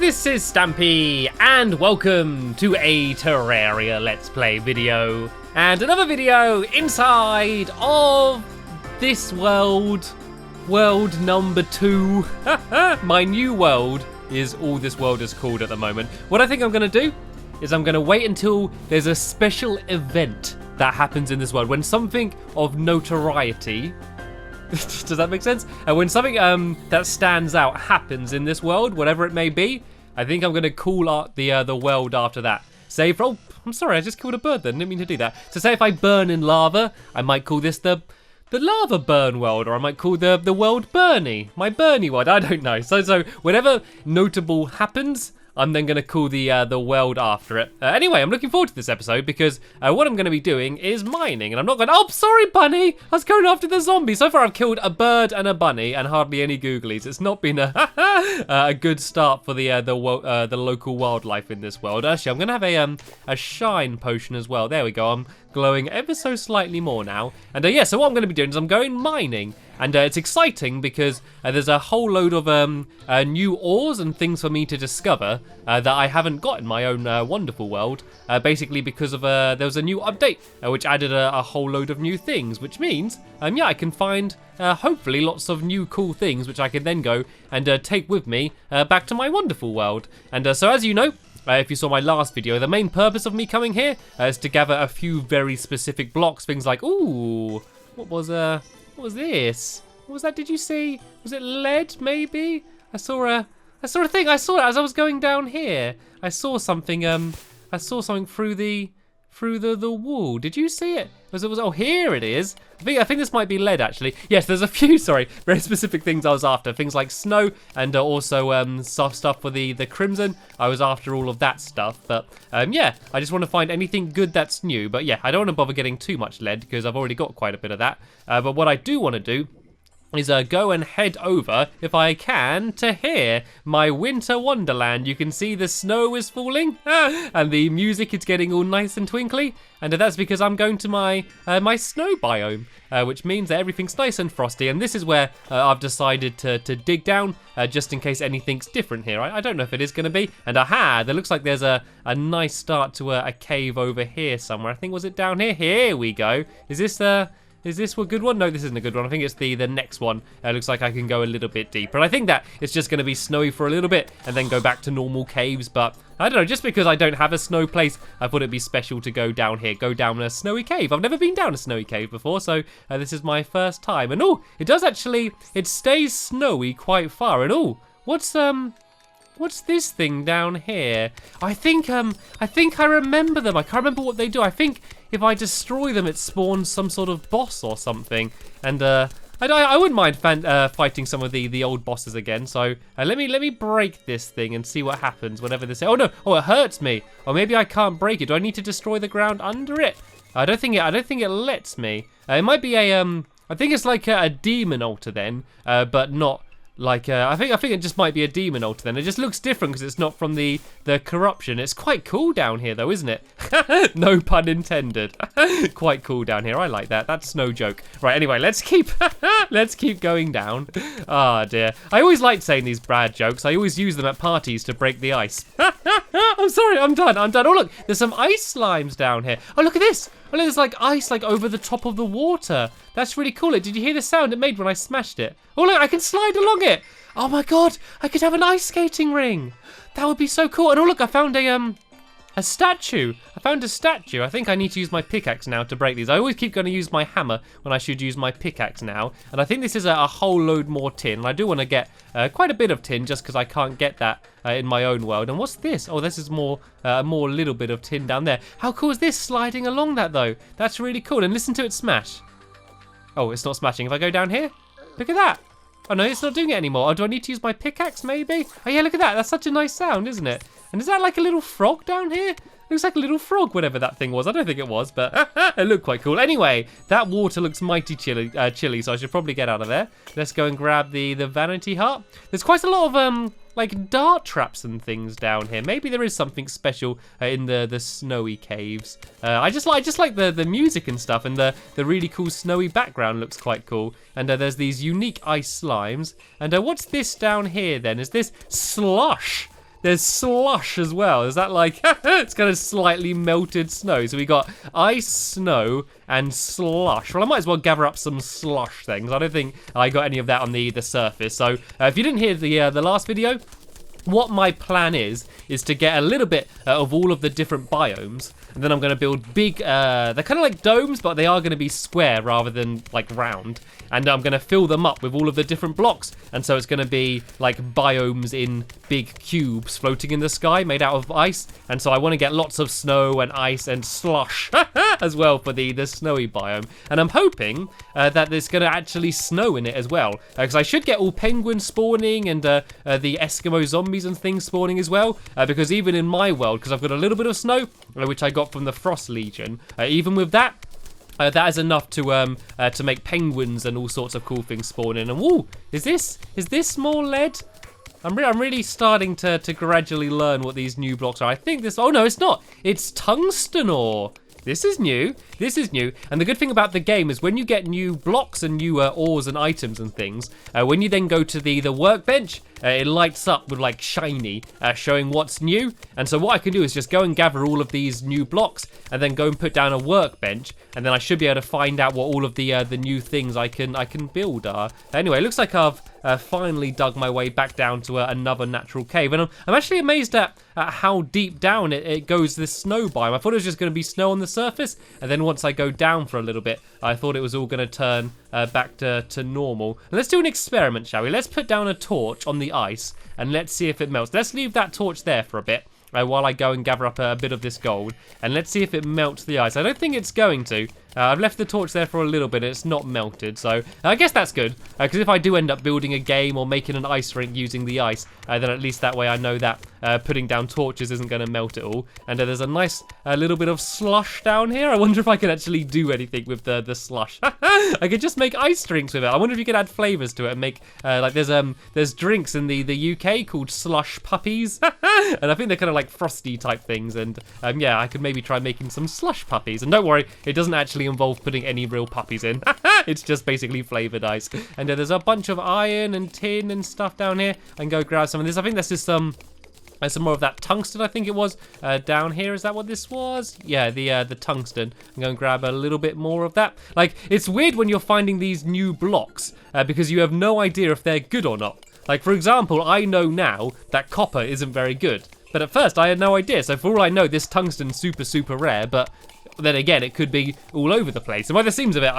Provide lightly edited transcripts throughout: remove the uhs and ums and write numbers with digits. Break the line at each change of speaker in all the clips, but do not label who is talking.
this is Stampy, and welcome to a Terraria Let's Play video. And another video inside of this world number 2. My new world is all this world is called at the moment. What I think I'm going to do is I'm going to wait until there's a special event that happens in this world. When something of notoriety... Does that make sense? When something that stands out happens in this world, whatever it may be, I think I'm going to call out the world after that. Say, oh, I'm sorry, I just killed a bird then. Didn't mean to do that. So say if I burn in lava, I might call this the lava burn world, or I might call the world Bernie, my Bernie world. I don't know. So whatever notable happens, I'm then going to call the world after it. Anyway, I'm looking forward to this episode because what I'm going to be doing is mining. And I'm not going, oh, sorry, bunny. I was going after the zombie. So far, I've killed a bird and a bunny and hardly any googlies. It's not been a good start for the local wildlife in this world. Actually, I'm going to have a shine potion as well. There we go. I'm glowing ever so slightly more now. And yeah, so what I'm going to be doing is I'm going mining. And it's exciting because there's a whole load of new ores and things for me to discover that I haven't got in my own wonderful world. Basically because of there was a new update which added a whole load of new things, which means yeah, I can find hopefully lots of new cool things which I can then go and take with me back to my wonderful world. And so as you know, if you saw my last video, the main purpose of me coming here is to gather a few very specific blocks. Things like, ooh, what was this? What was that? Did you see? Was it lead? Maybe. I saw a thing. I saw it as I was going down here. I saw something. I saw something through the wall. Did you see it? Oh, here it is. I think this might be lead actually. Yes, there's a few. Sorry, very specific things I was after. Things like snow and also soft stuff for the crimson. I was after all of that stuff. But yeah, I just want to find anything good that's new. But yeah, I don't want to bother getting too much lead because I've already got quite a bit of that. But what I do want to do is go and head over, if I can, to here, my winter wonderland. You can see the snow is falling, and the music is getting all nice and twinkly, and that's because I'm going to my snow biome, which means that everything's nice and frosty, and this is where I've decided to dig down, just in case anything's different here. I don't know if it is going to be, and aha, there looks like there's a nice start to a cave over here somewhere. I think, was it down here? Here we go. Is this a good one? No, this isn't a good one. I think it's the next one. It looks like I can go a little bit deeper. And I think that it's just going to be snowy for a little bit and then go back to normal caves. But I don't know, just because I don't have a snow place, I thought it'd be special to go down here, go down a snowy cave. I've never been down a snowy cave before, so this is my first time. And oh, it does actually, it stays snowy quite far. And oh, what's this thing down here? I think I remember them. I can't remember what they do. I think if I destroy them, it spawns some sort of boss or something. And I wouldn't mind fighting some of the old bosses again. So let me break this thing and see what happens whenever this. Oh no! Oh, it hurts me. Or maybe I can't break it. Do I need to destroy the ground under it? I don't think it lets me. It might be a I think it's like a demon altar then, but not. Like, I think it just might be a demon altar then. It just looks different because it's not from the corruption. It's quite cool down here though, isn't it? No pun intended. Quite cool down here. I like that. That's no joke. Right, anyway, let's keep going down. Ah, dear. I always like saying these bad jokes. I always use them at parties to break the ice. I'm sorry, I'm done. Oh, look, there's some ice slimes down here. Oh, look at this. Oh, look, there's like ice like over the top of the water. That's really cool. Did you hear the sound it made when I smashed it? Oh, look, I can slide along it. Oh my God, I could have an ice skating ring. That would be so cool. And oh, look, I found a statue. I found a statue. I think I need to use my pickaxe now to break these. I always keep going to use my hammer when I should use my pickaxe now. And I think this is a whole load more tin. And I do want to get quite a bit of tin just because I can't get that in my own world. And what's this? Oh, this is more little bit of tin down there. How cool is this sliding along that though? That's really cool. And listen to it smash. Oh, it's not smashing. If I go down here, look at that. Oh no, it's not doing it anymore. Oh, do I need to use my pickaxe maybe? Oh yeah, look at that. That's such a nice sound, isn't it? And is that like a little frog down here? Looks like a little frog, whatever that thing was. I don't think it was, but it looked quite cool. Anyway, that water looks mighty chilly, so I should probably get out of there. Let's go and grab the vanity heart. There's quite a lot of like dart traps and things down here. Maybe there is something special in the snowy caves. I just like the music and stuff, and the really cool snowy background looks quite cool. And there's these unique ice slimes. And what's this down here then? Is this slush? there's slush as well. Is that like, it's kind of slightly melted snow. So we got ice, snow, and slush. Well, I might as well gather up some slush things. I don't think I got any of that on the surface. So if you didn't hear the last video, what my plan is to get a little bit of all of the different biomes, and then I'm going to build big, they're kind of like domes, but they are going to be square rather than like round, and I'm going to fill them up with all of the different blocks, and so it's going to be like biomes in big cubes floating in the sky made out of ice, and so I want to get lots of snow and ice and slush as well for the snowy biome, and I'm hoping that there's going to actually snow in it as well, because I should get all penguins spawning and the Eskimo zombies and things spawning as well, because even in my world, because I've got a little bit of snow, which I got from the Frost Legion, even with that, that is enough to make penguins and all sorts of cool things spawn in. And woo, is this more lead? I'm really starting to gradually learn what these new blocks are. I think this, oh no, it's not. It's tungsten ore. This is new. This is new. And the good thing about the game is when you get new blocks and new ores and items and things, when you then go to the workbench, it lights up with like shiny, showing what's new. And so what I can do is just go and gather all of these new blocks and then go and put down a workbench. And then I should be able to find out what all of the new things I can build are. Anyway, it looks like I've finally dug my way back down to another natural cave. And I'm actually amazed at how deep down it goes, this snow biome. I thought it was just going to be snow on the surface. And then once I go down for a little bit, I thought it was all going to turn back to normal. And let's do an experiment, shall we? Let's put down a torch on the ice and let's see if it melts. Let's leave that torch there for a bit. While I go and gather up a bit of this gold. And let's see if it melts the ice. I don't think it's going to. I've left the torch there for a little bit. It's not melted. So I guess that's good. Because if I do end up building a game or making an ice rink using the ice, then at least that way I know that putting down torches isn't going to melt it all. And there's a nice little bit of slush down here. I wonder if I can actually do anything with the slush. I could just make ice drinks with it. I wonder if you could add flavors to it and make, like there's drinks in the UK called slush puppies. And I think they're kind of like frosty type things. And yeah, I could maybe try making some slush puppies. And don't worry, it doesn't actually involve putting any real puppies in. It's just basically flavored ice. And there's a bunch of iron and tin and stuff down here. I can go grab some of this. I think this is some more of that tungsten, I think it was, down here. Is that what this was? Yeah, the tungsten. I'm going to grab a little bit more of that. Like, it's weird when you're finding these new blocks because you have no idea if they're good or not. Like, for example, I know now that copper isn't very good. But at first, I had no idea. So for all I know, this tungsten's super, super rare. But then again, it could be all over the place. And by the seams of it,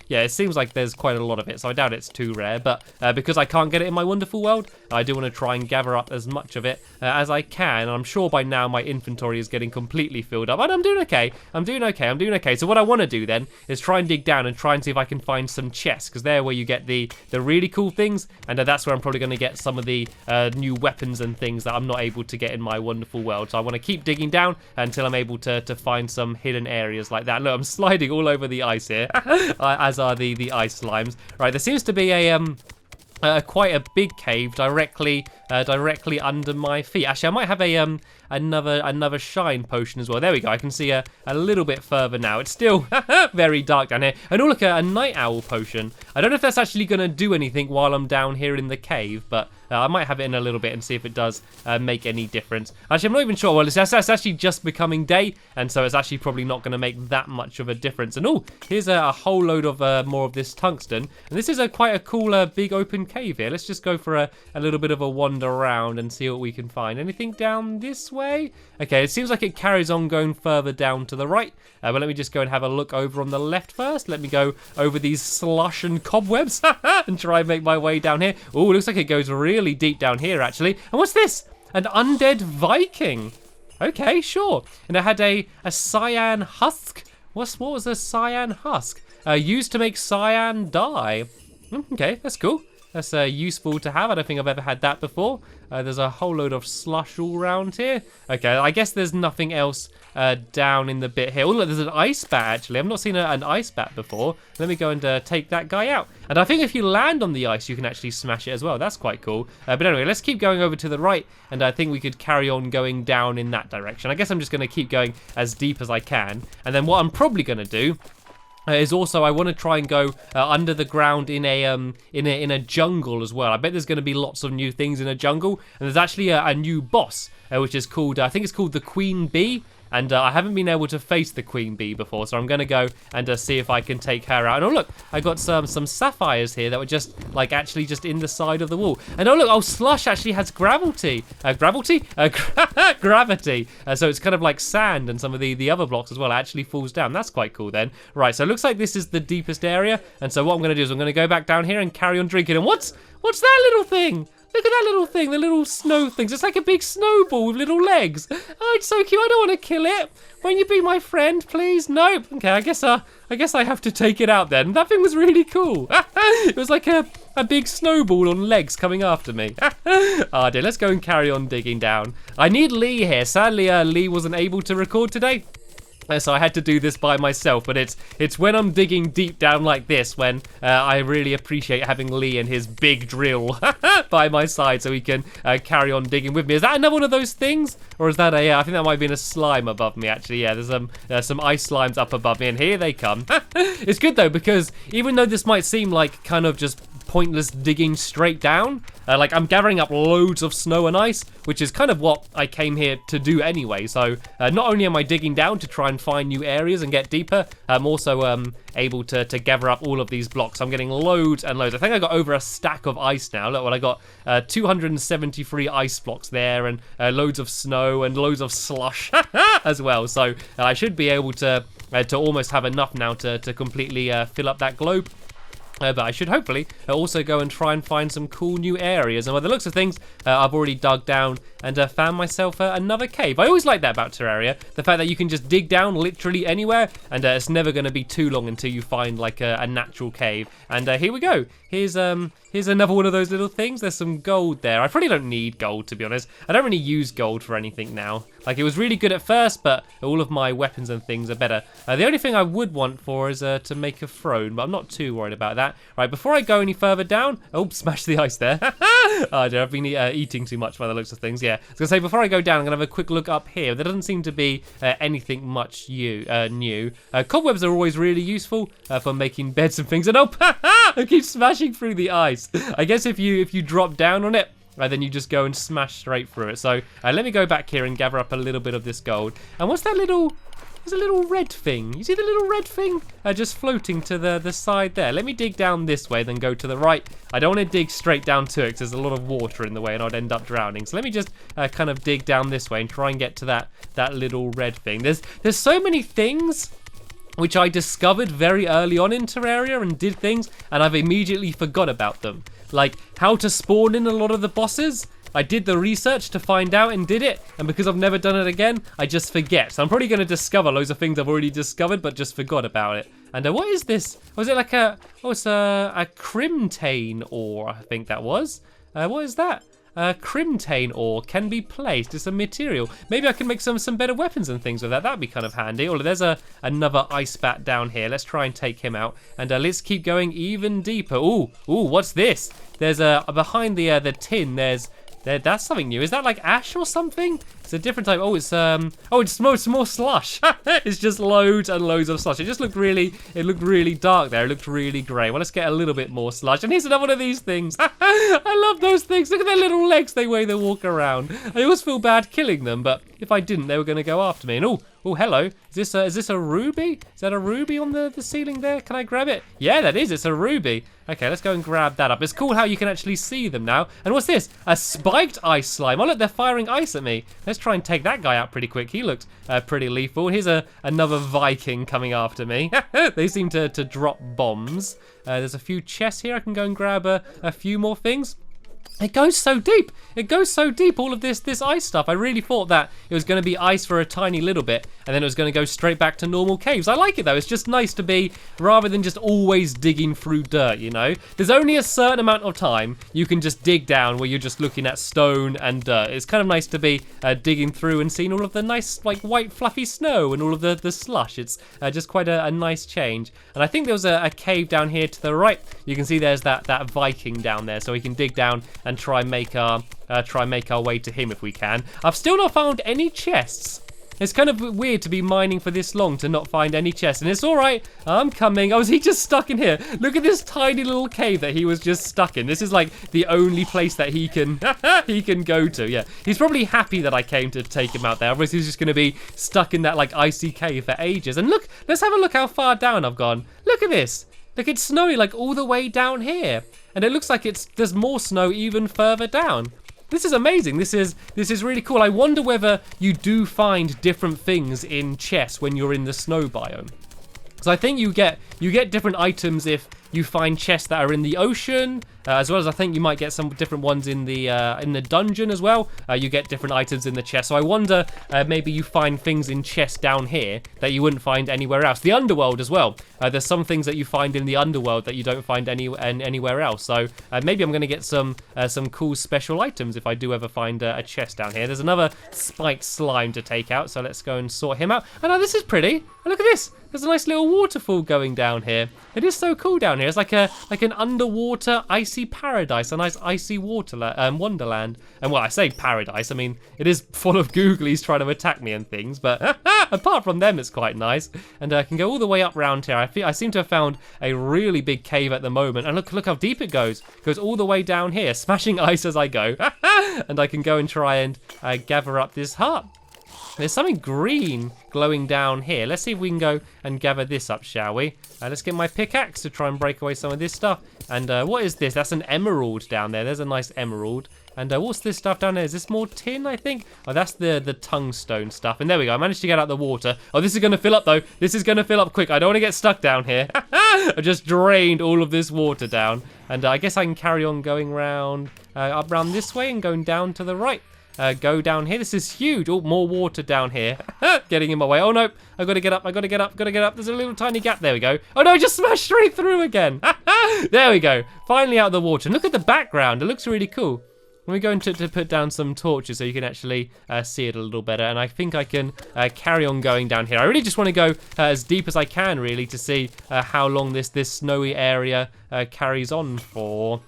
yeah, it seems like there's quite a lot of it. So I doubt it's too rare. But because I can't get it in my wonderful world, I do want to try and gather up as much of it as I can. And I'm sure by now my inventory is getting completely filled up. And I'm doing okay. I'm doing okay. So what I want to do then is try and dig down and try and see if I can find some chests. Because they're where you get the really cool things. And that's where I'm probably going to get some of the new weapons and things that I'm not able to get in my wonderful world. So I want to keep digging down until I'm able to find some hidden areas like that. Look, I'm sliding all over the ice here, as are the ice slimes. Right, there seems to be a quite a big cave directly under my feet. Actually, I might have another shine potion as well. There we go. I can see a little bit further now. It's still very dark down here. And oh, look, a night owl potion. I don't know if that's actually going to do anything while I'm down here in the cave, but I might have it in a little bit and see if it does make any difference. Actually, I'm not even sure. Well, that's actually just becoming day, and so it's actually probably not going to make that much of a difference. And oh, here's a whole load of more of this tungsten. And this is quite a cool big open cave here. Let's just go for a little bit of a wander around and see what we can find. Anything down this way? Okay, it seems like it carries on going further down to the right. But let me just go and have a look over on the left first. Let me go over these slush and cobwebs and try and make my way down here. Oh, looks like it goes really deep down here, actually. And what's this? An undead Viking. Okay, sure. And I had a cyan husk. What was a cyan husk? Used to make cyan dye. Okay, that's cool. That's useful to have. I don't think I've ever had that before. There's a whole load of slush all around here. Okay, I guess there's nothing else down in the bit here. Oh, look, there's an ice bat, actually. I've not seen an ice bat before. Let me go and take that guy out. And I think if you land on the ice, you can actually smash it as well. That's quite cool. But anyway, let's keep going over to the right. And I think we could carry on going down in that direction. I guess I'm just going to keep going as deep as I can. And then what I'm probably going to do is also I want to try and go under the ground in a jungle as well. I bet there's going to be lots of new things in a jungle, and there's actually a new boss which is called I think it's called the Queen Bee. And I haven't been able to face the Queen Bee before, so I'm going to go and see if I can take her out. And oh, look, I got some sapphires here that were just, like, actually just in the side of the wall. And oh, look, Slush actually has gravity. Gravity? Gravity. So it's kind of like sand, and some of the other blocks as well actually falls down. That's quite cool then. Right, so it looks like this is the deepest area. And so what I'm going to do is I'm going to go back down here and carry on drinking. And what's that little thing? Look at that little thing, the little snow things. It's like a big snowball with little legs. Oh, it's so cute. I don't want to kill it. Won't you be my friend, please? Nope. Okay, I guess I have to take it out then. That thing was really cool. It was like a big snowball on legs coming after me. Oh dear, let's go and carry on digging down. I need Lee here. Sadly, Lee wasn't able to record today. So I had to do this by myself, but it's when I'm digging deep down like this when I really appreciate having Lee and his big drill by my side so he can carry on digging with me. Is that another one of those things? Or is that I think that might have been a slime above me actually. Yeah, there's some ice slimes up above me and here they come. It's good though because even though this might seem like kind of just pointless digging straight down, like I'm gathering up loads of snow and ice, which is kind of what I came here to do anyway. So not only am I digging down to try and find new areas and get deeper, I'm also able to gather up all of these blocks. I'm getting loads and loads. I think I got over a stack of ice now. Look, well, I got 273 ice blocks there and loads of snow and loads of slush as well. So I should be able to almost have enough now to completely fill up that globe. But I should hopefully also go and try and find some cool new areas. And by the looks of things, I've already dug down and found myself another cave. I always like that about Terraria, the fact that you can just dig down literally anywhere, and it's never going to be too long until you find like a natural cave. And here we go. Here's another one of those little things. There's some gold there. I probably don't need gold, to be honest. I don't really use gold for anything now. Like, it was really good at first, but all of my weapons and things are better. The only thing I would want for is to make a throne, but I'm not too worried about that. Right, before I go any further down... Oh, smash the ice there. Oh, dear, I've been eating too much by the looks of things. Yeah, I was going to say, before I go down, I'm going to have a quick look up here. There doesn't seem to be anything much new. Cobwebs are always really useful for making beds and things. And oh, I keep smashing through the ice. I guess if you drop down on it, then you just go and smash straight through it. So let me go back here and gather up a little bit of this gold. And what's that little... There's a little red thing. You see the little red thing? Just floating to the side there. Let me dig down this way, then go to the right. I don't want to dig straight down to it because there's a lot of water in the way and I'd end up drowning. So let me just kind of dig down this way and try and get to that little red thing. There's so many things which I discovered very early on in Terraria and did things, and I've immediately forgot about them. Like how to spawn in a lot of the bosses. I did the research to find out and did it, and because I've never done it again, I just forget. So I'm probably going to discover loads of things I've already discovered, but just forgot about it. And what is this? Was it like it's a crimtane ore, I think that was. What is that? Crimtane ore can be placed. It's a material. Maybe I can make some better weapons and things with that. That'd be kind of handy. Oh, there's another ice bat down here. Let's try and take him out. And let's keep going even deeper. Ooh, what's this? There's behind the tin. That's something new. Is that like ash or something? It's a different type. Oh, it's more slush. It's just loads and loads of slush. It looked really dark there. It looked really grey. Well, let's get a little bit more slush. And here's another one of these things. I love those things. Look at their little legs, the way they walk around. I always feel bad killing them, but if I didn't, they were going to go after me. And oh, hello. Is this a ruby? Is that a ruby on the ceiling there? Can I grab it? Yeah, that is. It's a ruby. Okay, let's go and grab that up. It's cool how you can actually see them now. And what's this? A spiked ice slime. Oh, look, they're firing ice at me. Let's try and take that guy out pretty quick. He looks pretty lethal. Here's another Viking coming after me. They seem to drop bombs. There's a few chests here. I can go and grab a few more things. It goes so deep. It goes so deep, all of this ice stuff. I really thought that it was going to be ice for a tiny little bit, and then it was going to go straight back to normal caves. I like it, though. It's just nice to be, rather than just always digging through dirt, you know? There's only a certain amount of time you can just dig down where you're just looking at stone and dirt. It's kind of nice to be digging through and seeing all of the nice, like, white, fluffy snow and all of the slush. It's just quite a nice change. And I think there was a cave down here to the right. You can see there's that Viking down there, so we can dig down and try and make our way to him if we can. I've still not found any chests. It's kind of weird to be mining for this long to not find any chests. And it's all right. I'm coming. Oh, is he just stuck in here? Look at this tiny little cave that he was just stuck in. This is like the only place that he can he can go to. Yeah, he's probably happy that I came to take him out there. Otherwise, he's just going to be stuck in that like icy cave for ages. And look, let's have a look how far down I've gone. Look at this. Look, it's snowy like all the way down here. And it looks like there's more snow even further down. This is amazing. This is really cool. I wonder whether you do find different things in chests when you're in the snow biome. So I think you get different items if you find chests that are in the ocean, as well as I think you might get some different ones in the dungeon as well. You get different items in the chest. So I wonder maybe you find things in chests down here that you wouldn't find anywhere else. The underworld as well. There's some things that you find in the underworld that you don't find anywhere else. So maybe I'm going to get some cool special items if I do ever find a chest down here. There's another spiked slime to take out, so let's go and sort him out. Oh no, this is pretty. Oh, look at this. There's a nice little waterfall going down here. It is so cool down here. It's like an underwater icy paradise, a nice icy wonderland. And well, I say paradise, I mean it is full of googlies trying to attack me and things, but apart from them, it's quite nice. And I can go all the way up round here. I seem to have found a really big cave at the moment. And look how deep it goes. It goes all the way down here, smashing ice as I go. And I can go and try and gather up this heart. There's something green glowing down here. Let's see if we can go and gather this up, shall we? Let's get my pickaxe to try and break away some of this stuff. And what is this? That's an emerald down there. There's a nice emerald. And what's this stuff down there? Is this more tin, I think? Oh, that's the tungstone stuff. And there we go. I managed to get out the water. Oh, this is going to fill up, though. This is going to fill up quick. I don't want to get stuck down here. I just drained all of this water down. And I guess I can carry on going round, up round this way and going down to the right. Go down here. This is huge. Oh, more water down here. Getting in my way. Oh, no. I've got to get up. I've got to get up. Got to get up. There's a little tiny gap. There we go. Oh, no. I just smashed straight through again. There we go. Finally out of the water. And look at the background. It looks really cool. We're going to put down some torches so you can actually see it a little better. And I think I can carry on going down here. I really just want to go as deep as I can, really, to see how long this snowy area carries on for.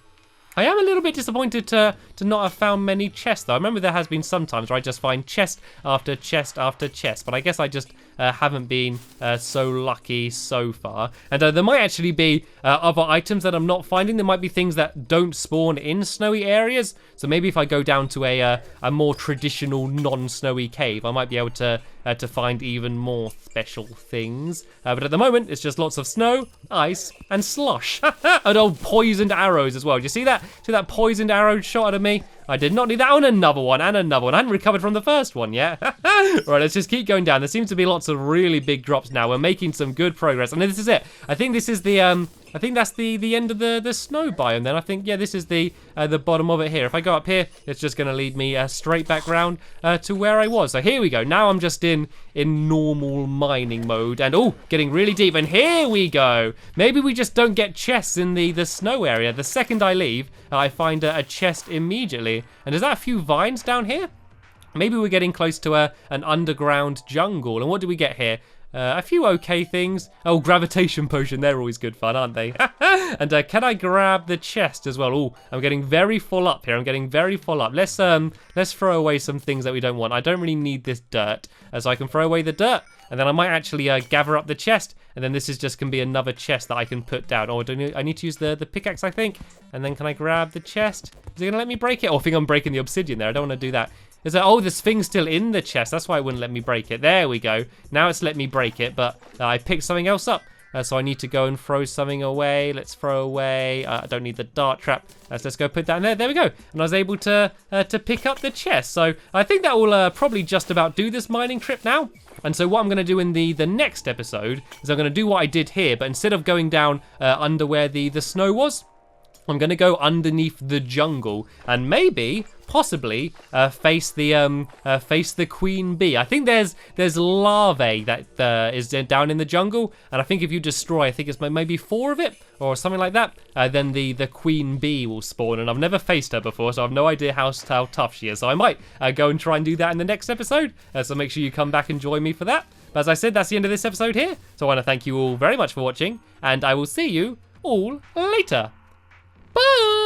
I am a little bit disappointed to not have found many chests, though. I remember there has been some times where I just find chest after chest after chest, but I guess I just haven't been so lucky so far. And there might actually be other items that I'm not finding. There might be things that don't spawn in snowy areas. So maybe if I go down to a more traditional non-snowy cave, I might be able to find even more special things. But at the moment, it's just lots of snow, ice, and slush. And old poisoned arrows as well. Do you see that? See that poisoned arrow shot at me? I did not need that. And another one, and another one. I hadn't recovered from the first one yet. Right, let's just keep going down. There seems to be lots of really big drops now. We're making some good progress. And this is it. I think this is the I think that's the end of the snow biome then. I think, yeah, this is the bottom of it here. If I go up here, it's just going to lead me straight back round to where I was. So here we go. Now I'm just in normal mining mode. And, oh, getting really deep. And here we go. Maybe we just don't get chests in the snow area. The second I leave, I find a chest immediately. And is that a few vines down here? Maybe we're getting close to an underground jungle. And what do we get here? A few okay things. Oh, gravitation potion. They're always good fun, aren't they? And can I grab the chest as well? Oh, I'm getting very full up here. I'm getting very full up. Let's throw away some things that we don't want. I don't really need this dirt, so I can throw away the dirt. And then I might actually gather up the chest. And then this is just going to be another chest that I can put down. Oh, I need to use the pickaxe, I think. And then can I grab the chest? Is it going to let me break it? Oh, I think I'm breaking the obsidian there. I don't want to do that. Is that, oh, this thing's still in the chest. That's why it wouldn't let me break it. There we go. Now it's let me break it, but I picked something else up. So I need to go and throw something away. Let's throw away. I don't need the dart trap. Let's go put that in there. There we go. And I was able to pick up the chest. So I think that will probably just about do this mining trip now. And so what I'm going to do in the next episode is I'm going to do what I did here, but instead of going down under where the snow was, I'm going to go underneath the jungle and maybe, possibly, face the queen bee. I think there's larvae that is down in the jungle, and I think if you destroy, I think it's maybe 4 of it or something like that, then the queen bee will spawn. And I've never faced her before, so I've no idea how tough she is. So I might go and try and do that in the next episode. So make sure you come back and join me for that. But as I said, that's the end of this episode here. So I want to thank you all very much for watching, and I will see you all later. Bye!